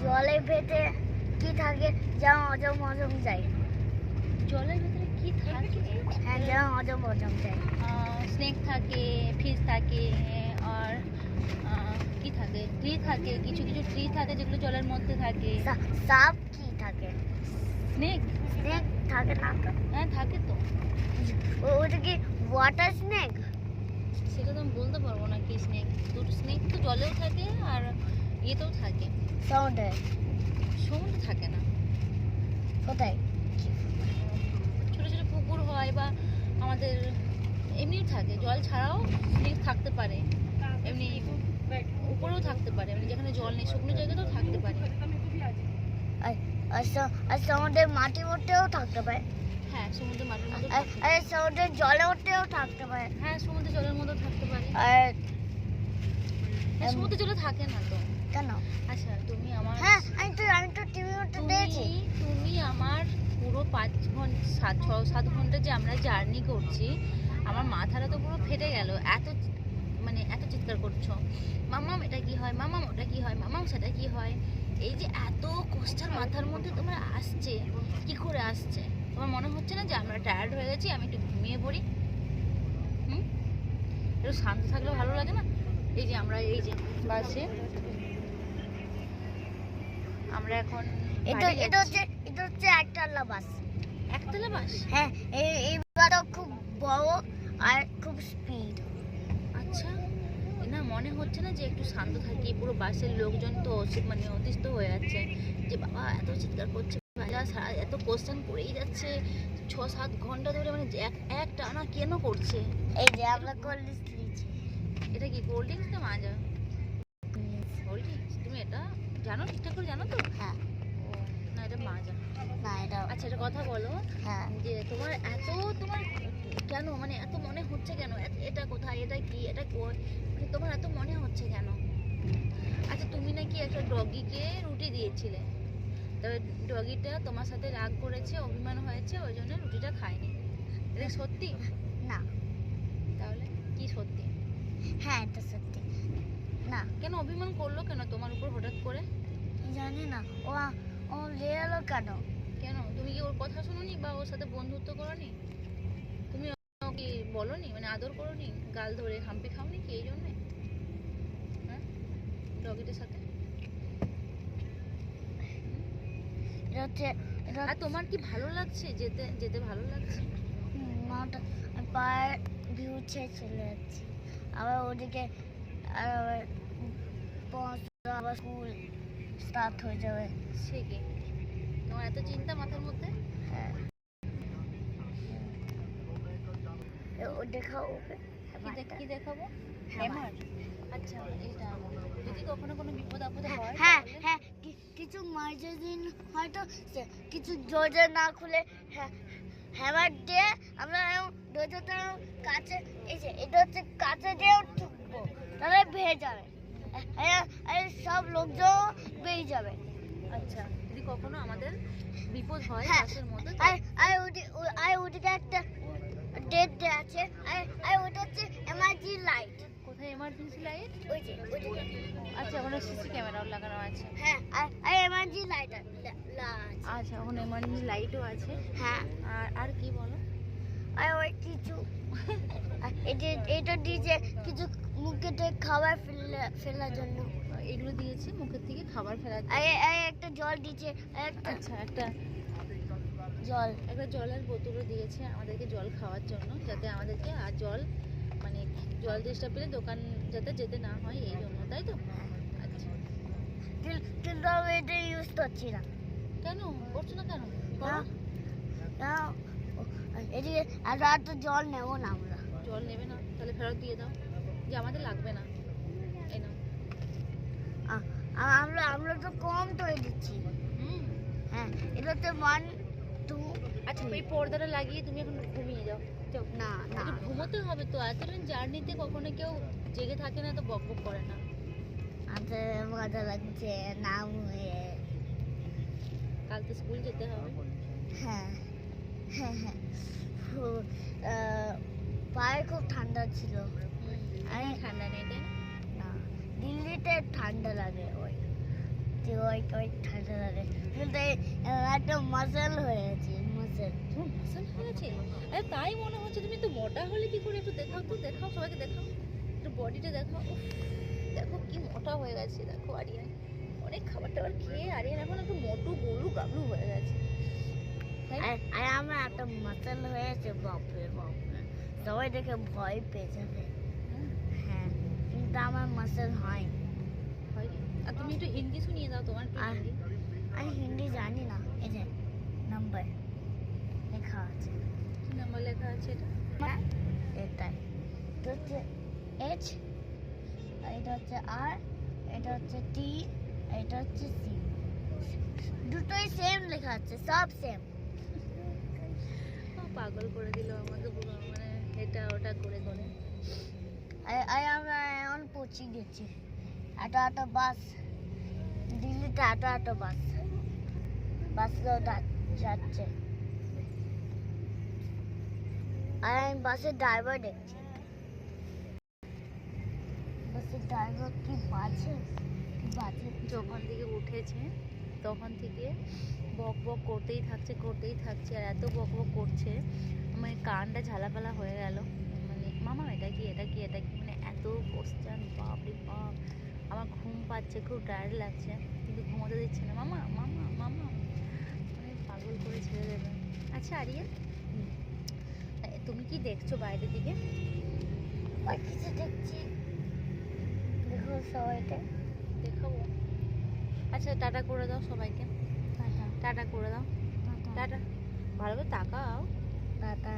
জলের ভেতরে কি থাকে যেমন অজম অজম যায়। জলের ভিতরে কি থাকে? হ্যাঁ, যেমন অজম অজম যায়। স্নেক থাকে, ফিশ থাকে, আর কি থাকে, ট্রি থাকে, কিছু কিছু ট্রি থাকে যেগুলো জলের মধ্যে থাকে। সাপ কি থাকে? স্নেক? স্নেক থাকে না তো? হ্যাঁ থাকে তো। ওটা কি ওয়াটার স্নেক? সেটা তো আমি বলতে পারবো না কি স্নেক। দুটো স্নেক তো জলেও থাকে আর ইয়েতেও থাকে। সমুদ্রে? সমুদ্রে থাকে না। কোথায়? ছোট ছোট পুকুর হয় বা আমাদের এমনিও থাকে, জল ছাড়াও স্নেক থাকতে পারে, এমনি উপরেও থাকতে পারে, মানে যেখানে জল নেই শুকনো জায়গাতেও থাকতে পারে। আর সমুদ্রের মাটির মধ্যেও থাকতে পারে? হ্যাঁ, সমুদ্রের মাটির মধ্যে। আর সমুদ্রের জলের মধ্যেও থাকতে পারে? হ্যাঁ, সমুদ্রের জলের মধ্যেও থাকতে পারে। আর সমুদ্রের জলে থাকে না তো। কেন? আচ্ছা, তুমি আমার, হ্যাঁ, আমি তো টিভির মধ্যে দেখেছি। তুমি আমার পুরো 5-6-7 ঘন্টা যে আমরা জার্নি করছি, আমার মাথাটা তো পুরো ফেটে গেল। এত চিৎকার করছো, মামাম এটা কি হয়, মামাম ওটা কি হয়, মামাম সেটা কি হয়। এই যে এত কোশ্চেন মাথার মধ্যে তোমার আসছে, কি করে আসছে? তোমার মনে হচ্ছে না যে আমরা টায়ার্ড হয়ে গেছি, আমি একটু ঘুমিয়ে পড়ি? একটু শান্ত থাকলে ভালো লাগে না? এই যে আমরা এই যে বাসে আমরা এখন এটা হচ্ছে একতলা বাস। একতলা বাস? হ্যাঁ, এই বাসটা খুব বড় আর খুব স্পিড। আচ্ছা, না মনে হচ্ছে না যে একটু শান্ত থাকি? পুরো বাসের লোকজন তো মানে অতিষ্ঠ হয়ে যাচ্ছে যে বাবা এত চিৎকার করছে, এত কোশ্চেন করেই যাচ্ছে 6-7 ঘন্টা ধরে, মানে এক টানা কেন করছে? এই যে আমরা কোল্ড ড্রিঙ্কস নিয়েছি। এটা কি কোল্ড ড্রিঙ্কস না মাজা? Cold drinks. তুমি এটা জানো, ঠিকঠাক করে জানো তো? হ্যাঁ। না, এটা মাজা। না, এটা। আচ্ছা, এটা কথা বলো। হ্যাঁ। যে তোমার কেন, মানে এত মনে হচ্ছে কেন? এটা কোথায়, এটা কি, এটা কই, মানে তোমার এত মনে হচ্ছে কেন? আচ্ছা, তুমি নাকি একটা ডগিকে রুটি দিয়েছিলে, তবে ডগিটা তোমার সাথে রাগ করেছে, অভিমান হয়েছে, ওই জন্য রুটিটা খায়নি। এটা সত্যি? না। তাহলে কি সত্যি? হ্যাঁ, এটা সত্যি। না। কেন অভিমান করলো কেন তোমার উপর হঠাৎ করে? জানি না, ও লে এলো কেন? কেন? তুমি কি ওর কথা শোনোনি বা ওর সাথে বন্ধুত্ব করোনি? তুমি ওকে বলোনি, মানে আদর করোনি, গাল ধরে হাম্পি খাওনি কি এই জন্যে? হ্যাঁ, ডগিটার সাথে। আর তোমার কি ভালো লাগছে যেতে যেতে? ভালো লাগছে? পায়ের ভিউ ছেড়ে চলে যাচ্ছি, আবার ওদিকে আবার আবার স্কুল স্টার্ট হয়ে যাবে। সে কি তোমার এত চিন্তা মাথার মধ্যে? হ্যাঁ। ও দেখাও ওকে। কি দেখাবো? হ্যামার? আচ্ছা, এটা যদি কখনো কোনো বিপদ আপদ হয়। হ্যাঁ হ্যাঁ, কিছু মার্জিন হয়তো কিছু দরজা না খুলে হ্যামার দিয়ে আমরা দরজাটা কাছে, এই যে এটা হচ্ছে কাছে দিয়েও ঠুকবো, তাহলে ভেঙে যাবে, সব লোকজন বেরিয়ে যাবে। আচ্ছা, যদি কখনো আমাদের বিপদ হয় বাসের মধ্যে, আর ওদিকে একটা ডেট আছে, আর ওটা হচ্ছে এমার্জেন্সি লাইট। কোথায় এমার্জেন্সি লাইট? ওই যে ওদিকে। আচ্ছা, ওখানে সিসি ক্যামেরাও লাগানো আছে? হ্যাঁ, আর এমার্জেন্সি লাইট আছে। আচ্ছা, ওখানে এমার্জেন্সি লাইটও আছে। হ্যাঁ। আর কি বলো? আর ওই কিছু এটা দিয়েছে কিছু মুখেতে খাবার ফেলার জন্য। এগুলো দিয়েছে মুখের থেকে খাবার ফেলার জন্য? আর একটা জল দিয়েছে। আচ্ছা, একটা জলের বোতলও দিয়েছে আমাদেরকে জল খাওয়ার জন্য, যাতে আমাদেরকে আর মানে জল তেষ্টা পেলে দোকান যাতে যেতে না হয় এই জন্য, তাই তো? আচ্ছা, কিন্তু আমি এটা ইউজ করছি না। কেন করছো না? কেন এদিকে আর তো জল নেবো না আমরা। জল নেবে না? তাহলে ফেরত দিয়ে দাও, যে আমাদের লাগবে না। এই নাও। আমরা তো কম তৈরি দিচ্ছি। হ্যাঁ, এটা তো 1 2। আচ্ছা, এই পর্দাটা লাগিয়ে তুমি এখন ঘুমিয়ে যাও। না না, ঘুমোতে হবে তো, এতদিন জার্নিতে কখনো কেউ জেগে থাকে না তো, বক বক করে না? আচ্ছা, মজা লাগছে না ঘুমিয়ে। কাল তো স্কুল যেতে হবে। হ্যাঁ হ্যাঁ হ্যাঁ, পায়ে খুব ঠান্ডা ছিল। ঠান্ডা নেই তাই না, দিল্লিতে ঠান্ডা লাগে, ওই দেখছি ওই ওই ঠান্ডা লাগে কিন্তু একটা মাসেল হয়েছে মাসেল। তোমার মাসল হয়েছে? আরে তাই মনে হচ্ছে, তুমি তো মোটা হলে কি করে? একটু দেখাও তো, দেখাও সবাইকে দেখাও, একটু বডিটা দেখাও। উফ, দেখো কি মোটা হয়ে গেছে, দেখো আরিয়ান অনেক খাবার টাবার খেয়ে আরিয়ান এখন একটু মোটু গোলু গাবলু হয়ে গেছে। তাই না? আর আমার একটা মাসেল হয়েছে, বাপরে বাপরে সবাই দেখে ভয় পেয়ে যাবে। হ্যাঁ কিন্তু আমার মাসেল হয়। হয়। আর তুমি একটু হিন্দি শুনিয়ে দাও, তোমার একটু আর- হিন্দি। আমি হিন্দি জানি না। এই যে নাম্বার লেখা আছে কি নাম্বার লেখা আছে এটা? এটাই, এটা হচ্ছে এইচ, এটা হচ্ছে আর, এটা হচ্ছে টি, এটা হচ্ছে সি। দুটোই সেম লেখা আছে, সব সেম। পাগল করে দিল আমাকে পুরো, মানে এটা ওটা করে করে। আর আমরা এখন পৌঁছে গেছি। একটা বাস, দিল্লিতে একটা বাস, বাসগুলো যাচ্ছে। আর আমি বাসের ড্রাইভার দেখছি। বাসের ড্রাইভার কি বাজে, কি বাজে। যখন থেকে উঠেছে তখন থেকে বক বক করতেই থাকছে আর এত বক বক করছে মানে কানটা ঝালাপালা হয়ে গেল। মানে মামা এটা কি এটা কি এটা কি, মানে এত কোশ্চেন, বাপরে বাপ। আমার ঘুম পাচ্ছে, খুব টায়ার্ড লাগছে কিন্তু ঘুমোতে দিচ্ছে না। মামা মামা মামা, মানে পাগল করে ছেড়ে দেবে। আচ্ছা আরিয়া, তুমি কি দেখছো বাইরের দিকে? আর কিছু দেখছি, দেখো সবাইকে। দেখাবো। আচ্ছা টাটা করে দাও সবাইকে, টাটা টাটা করে দাও, টাটা টাটা। ভালো করে তাকাও। টাটা।